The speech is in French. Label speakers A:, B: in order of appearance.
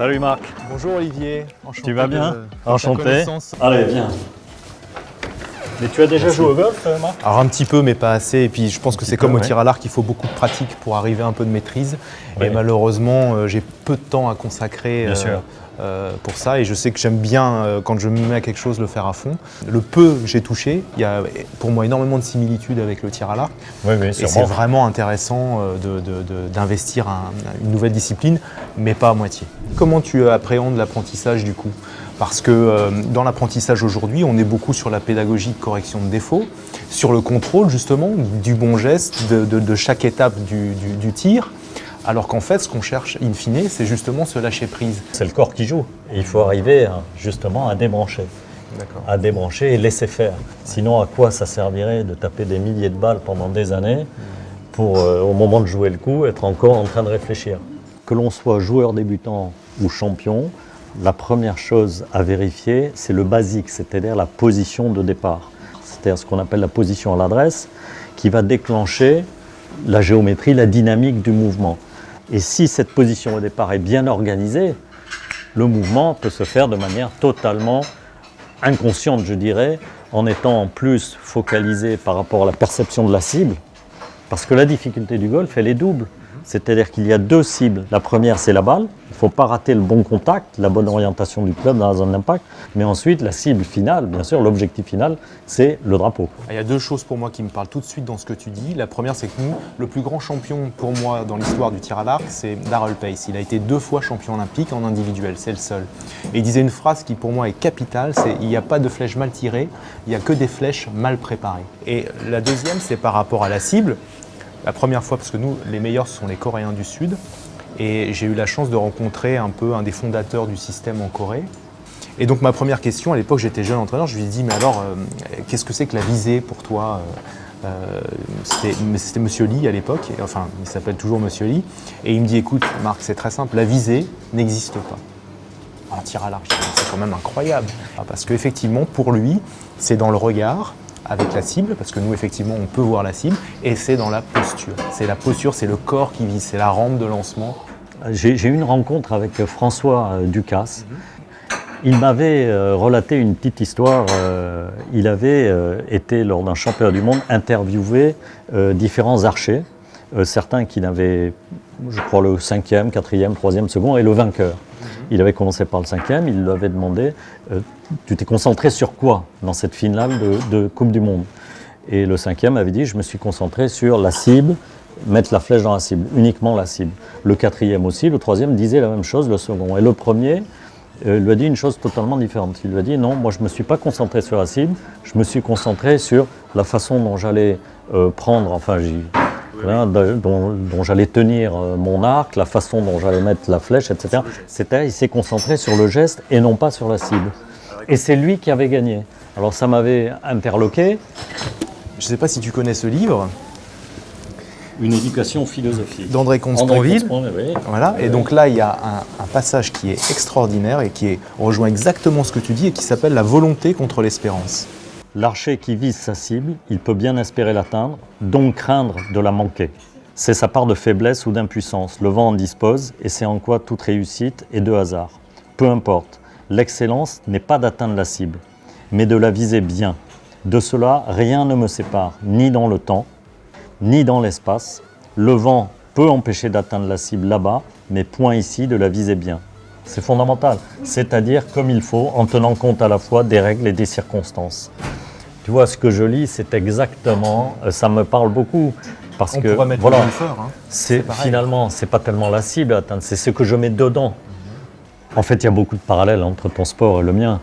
A: Salut Marc.
B: Bonjour Olivier, enchanté.
A: Tu vas bien?
B: de
A: Enchanté.
B: ta connaissance.
A: Allez, viens. Mais tu as déjà joué au golf, Marc?
B: Alors un petit peu mais pas assez, et puis je pense que c'est comme au
A: ouais.
B: tir à l'arc, il faut beaucoup de pratique pour arriver à un peu de maîtrise.
A: Oui.
B: Et malheureusement j'ai peu de temps à consacrer
A: Bien sûr.
B: pour ça, et je sais que j'aime bien quand je me mets à quelque chose le faire à fond. Le peu que j'ai touché, il y a pour moi énormément de similitudes avec le tir à l'arc.
A: Oui,
B: Et c'est
A: sûrement.
B: vraiment intéressant d'investir une nouvelle discipline, mais pas à moitié. Comment tu appréhendes l'apprentissage du coup? Parce que dans l'apprentissage aujourd'hui, on est beaucoup sur la pédagogie de correction de défauts, sur le contrôle justement du bon geste de chaque étape du tir, alors qu'en fait, ce qu'on cherche in fine, c'est justement se lâcher prise.
A: C'est le corps qui joue. Et il faut arriver justement à débrancher.
B: D'accord.
A: À débrancher et laisser faire. Sinon, à quoi ça servirait de taper des milliers de balles pendant des années pour, au moment de jouer le coup, être encore en train de réfléchir? Que l'on soit joueur débutant ou champion, la première chose à vérifier, c'est le basique, c'est-à-dire la position de départ. C'est-à-dire ce qu'on appelle la position à l'adresse, qui va déclencher la géométrie, la dynamique du mouvement. Et si cette position au départ est bien organisée, le mouvement peut se faire de manière totalement inconsciente, je dirais, en étant en plus focalisé par rapport à la perception de la cible, parce que la difficulté du golf, elle est double. C'est-à-dire qu'il y a deux cibles. La première, c'est la balle. Il ne faut pas rater le bon contact, la bonne orientation du club dans la zone d'impact. Mais ensuite, la cible finale, bien sûr, l'objectif final, c'est le drapeau.
B: Il y a deux choses pour moi qui me parlent tout de suite dans ce que tu dis. La première, c'est que nous, le plus grand champion pour moi dans l'histoire du tir à l'arc, c'est Darrell Pace. Il a été 2 fois champion olympique en individuel, c'est le seul. Et il disait une phrase qui pour moi est capitale, c'est « il n'y a pas de flèches mal tirées, il n'y a que des flèches mal préparées ». Et la deuxième, c'est par rapport à la cible. La première fois, parce que nous, les meilleurs, ce sont les Coréens du Sud. Et j'ai eu la chance de rencontrer un des fondateurs du système en Corée. Et donc ma première question, à l'époque j'étais jeune entraîneur, je lui ai dit mais alors qu'est-ce que c'est que la visée pour toi? C'était Monsieur Lee à l'époque, enfin il s'appelle toujours Monsieur Lee. Et il me dit écoute Marc, c'est très simple, la visée n'existe pas. En tir à l'arc, c'est quand même incroyable. Parce qu'effectivement pour lui, c'est dans le regard, avec la cible, parce que nous effectivement on peut voir la cible, et c'est dans la posture. C'est la posture, c'est le corps qui vise, c'est la rampe de lancement.
A: J'ai eu une rencontre avec François Ducasse. Il m'avait relaté une petite histoire. Il avait été, lors d'un championnat du monde, interviewé différents archers, certains qui n'avaient, je crois, le 5e, 4e, 3e, second, et le vainqueur. Il avait commencé par le 5e, il lui avait demandé tu t'es concentré sur quoi dans cette finale de Coupe du Monde? Et le 5e avait dit je me suis concentré sur la cible, mettre la flèche dans la cible, uniquement la cible. Le 4e aussi, le 3e disait la même chose, le second. Et le premier lui a dit une chose totalement différente. Il lui a dit non, moi je ne me suis pas concentré sur la cible, je me suis concentré sur la façon dont j'allais prendre, enfin dont j'allais tenir mon arc, la façon dont j'allais mettre la flèche, etc. C'est-à-dire il s'est concentré sur le geste et non pas sur la cible. Et c'est lui qui avait gagné. Alors ça m'avait interloqué.
B: Je ne sais pas si tu connais ce livre.
A: Une éducation philosophique.
B: D'André Comte-Sponville.
A: Oui.
B: Voilà. Et donc là, il y a un passage qui est extraordinaire et qui rejoint exactement ce que tu dis et qui s'appelle la volonté contre l'espérance.
A: L'archer qui vise sa cible, il peut bien espérer l'atteindre, donc craindre de la manquer. C'est sa part de faiblesse ou d'impuissance. Le vent en dispose et c'est en quoi toute réussite est de hasard. Peu importe, l'excellence n'est pas d'atteindre la cible, mais de la viser bien. De cela, rien ne me sépare, ni dans le temps, ni dans l'espace. Le vent peut empêcher d'atteindre la cible là-bas, mais point ici de la viser bien. C'est fondamental, c'est-à-dire comme il faut, en tenant compte à la fois des règles et des circonstances. Tu vois, ce que je lis, c'est exactement, ça me parle beaucoup. Parce
B: on
A: que,
B: pourrait mettre
A: voilà,
B: le golfeur, hein.
A: Finalement, c'est pas tellement la cible à atteindre, c'est ce que je mets dedans. En fait, il y a beaucoup de parallèles entre ton sport et le mien.